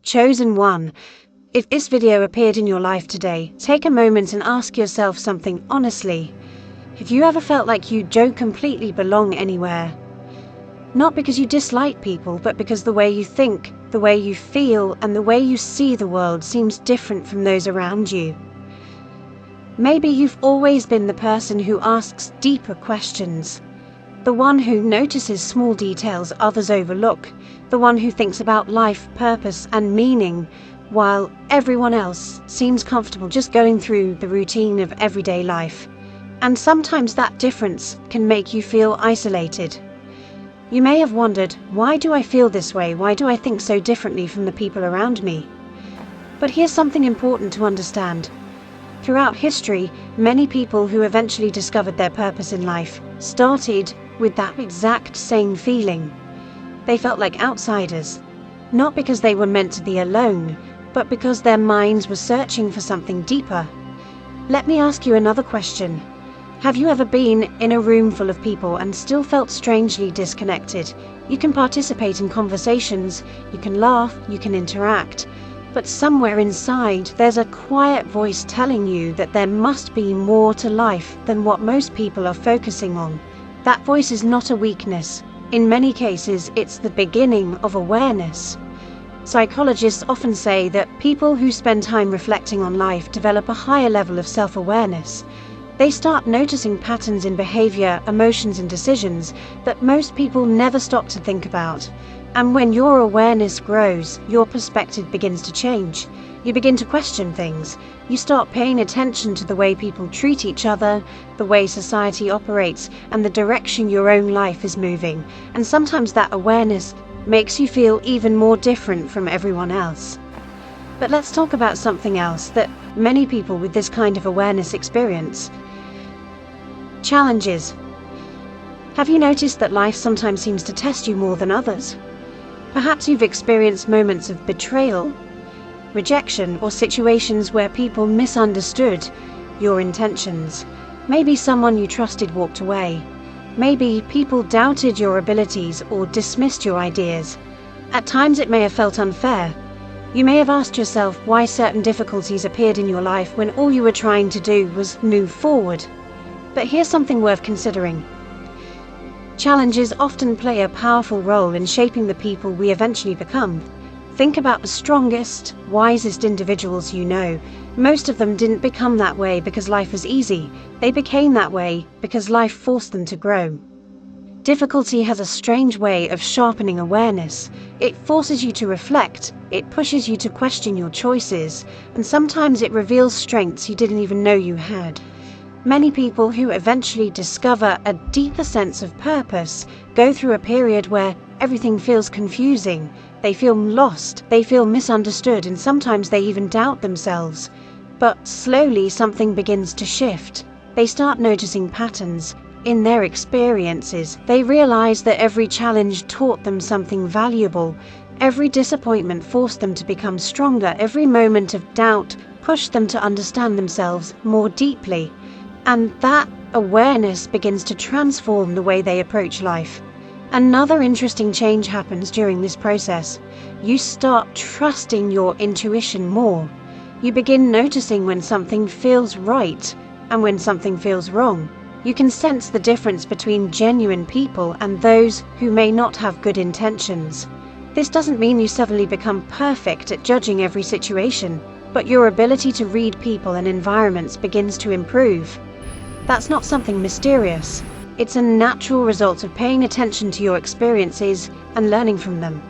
Chosen one. If this video appeared in your life today, take a moment and ask yourself something honestly. Have you ever felt like you don't completely belong anywhere? Not because you dislike people, but because the way you think, the way you feel, and the way you see the world seems different from those around you. Maybe you've always been the person who asks deeper questions. The one who notices small details others overlook. The one who thinks about life, purpose, and meaning, while everyone else seems comfortable just going through the routine of everyday life. And sometimes that difference can make you feel isolated. You may have wondered, why do I feel this way? Why do I think so differently from the people around me? But here's something important to understand. Throughout history, many people who eventually discovered their purpose in life started with that exact same feeling. They felt like outsiders, not because they were meant to be alone, but because their minds were searching for something deeper. Let me ask you another question. Have you ever been in a room full of people and still felt strangely disconnected? You can participate in conversations, you can laugh, you can interact, but somewhere inside there's a quiet voice telling you that there must be more to life than what most people are focusing on. That voice is not a weakness. In many cases, it's the beginning of awareness. Psychologists often say that people who spend time reflecting on life develop a higher level of self-awareness. They start noticing patterns in behavior, emotions, and decisions that most people never stop to think about. And when your awareness grows, your perspective begins to change. You begin to question things. You start paying attention to the way people treat each other, the way society operates, and the direction your own life is moving. And sometimes that awareness makes you feel even more different from everyone else. But let's talk about something else that many people with this kind of awareness experience. Challenges. Have you noticed that life sometimes seems to test you more than others? Perhaps you've experienced moments of betrayal, rejection, or situations where people misunderstood your intentions. Maybe someone you trusted walked away. Maybe people doubted your abilities or dismissed your ideas. At times it may have felt unfair. You may have asked yourself why certain difficulties appeared in your life when all you were trying to do was move forward. But here's something worth considering. Challenges often play a powerful role in shaping the people we eventually become. Think about the strongest, wisest individuals you know. Most of them didn't become that way because life was easy. They became that way because life forced them to grow. Difficulty has a strange way of sharpening awareness. It forces you to reflect, it pushes you to question your choices, and sometimes it reveals strengths you didn't even know you had. Many people who eventually discover a deeper sense of purpose go through a period where everything feels confusing. They feel lost, they feel misunderstood, and sometimes they even doubt themselves. But slowly something begins to shift. They start noticing patterns in their experiences. They realize that every challenge taught them something valuable. Every disappointment forced them to become stronger. Every moment of doubt pushed them to understand themselves more deeply. And that awareness begins to transform the way they approach life. Another interesting change happens during this process. You start trusting your intuition more. You begin noticing when something feels right and when something feels wrong. You can sense the difference between genuine people and those who may not have good intentions. This doesn't mean you suddenly become perfect at judging every situation, but your ability to read people and environments begins to improve. That's not something mysterious. It's a natural result of paying attention to your experiences and learning from them.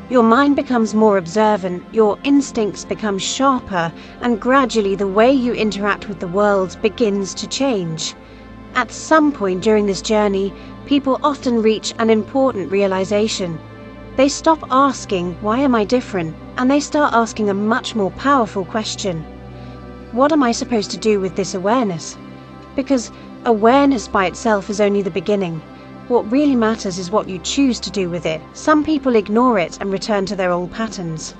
Your mind becomes more observant, your instincts become sharper, and gradually the way you interact with the world begins to change. At some point during this journey, people often reach an important realization. They stop asking, "Why am I different?" and they start asking a much more powerful question. What am I supposed to do with this awareness? Because awareness by itself is only the beginning. What really matters is what you choose to do with it. Some people ignore it and return to their old patterns.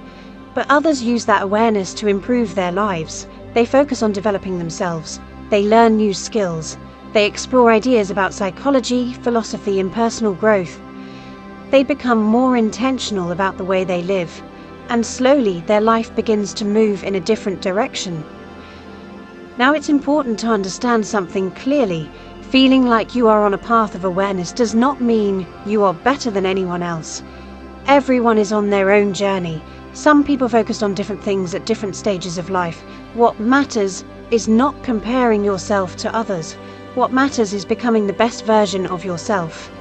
But others use that awareness to improve their lives. They focus on developing themselves. They learn new skills. They explore ideas about psychology, philosophy, and personal growth. They become more intentional about the way they live. and slowly their life begins to move in a different direction. Now, it's important to understand something clearly. Feeling like you are on a path of awareness does not mean you are better than anyone else. Everyone is on their own journey. Some people focus on different things at different stages of life. What matters is not comparing yourself to others. What matters is becoming the best version of yourself.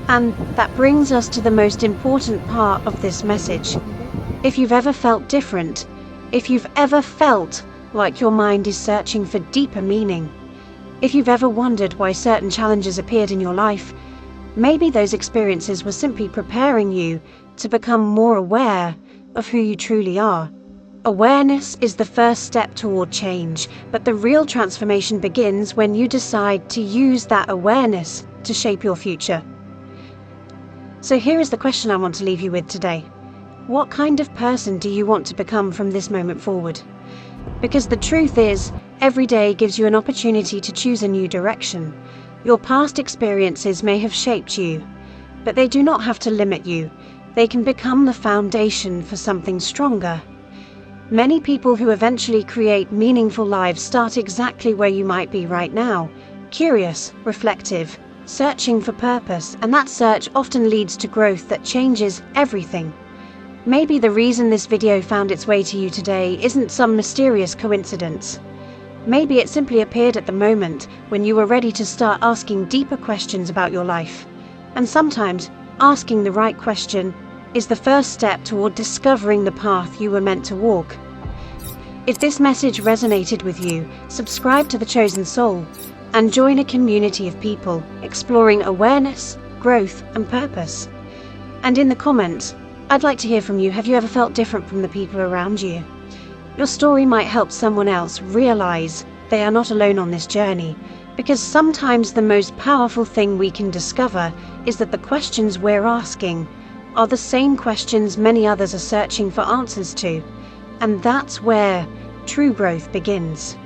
And that brings us to the most important part of this message. If you've ever felt different, if you've ever felt like your mind is searching for deeper meaning, if you've ever wondered why certain challenges appeared in your life, maybe those experiences were simply preparing you to become more aware of who you truly are. Awareness is the first step toward change, but the real transformation begins when you decide to use that awareness to shape your future. So here is the question I want to leave you with today. What kind of person do you want to become from this moment forward? Because the truth is, every day gives you an opportunity to choose a new direction. Your past experiences may have shaped you, but they do not have to limit you. They can become the foundation for something stronger. Many people who eventually create meaningful lives start exactly where you might be right now, curious, reflective, searching for purpose, and that search often leads to growth that changes everything. Maybe the reason this video found its way to you today isn't some mysterious coincidence. Maybe it simply appeared at the moment when you were ready to start asking deeper questions about your life. And sometimes, asking the right question is the first step toward discovering the path you were meant to walk. If this message resonated with you, subscribe to The Chosen Soul and join a community of people exploring awareness, growth, and purpose. And in the comments, I'd like to hear from you. Have you ever felt different from the people around you? Your story might help someone else realize they are not alone on this journey, because sometimes the most powerful thing we can discover is that the questions we're asking are the same questions many others are searching for answers to, and that's where true growth begins.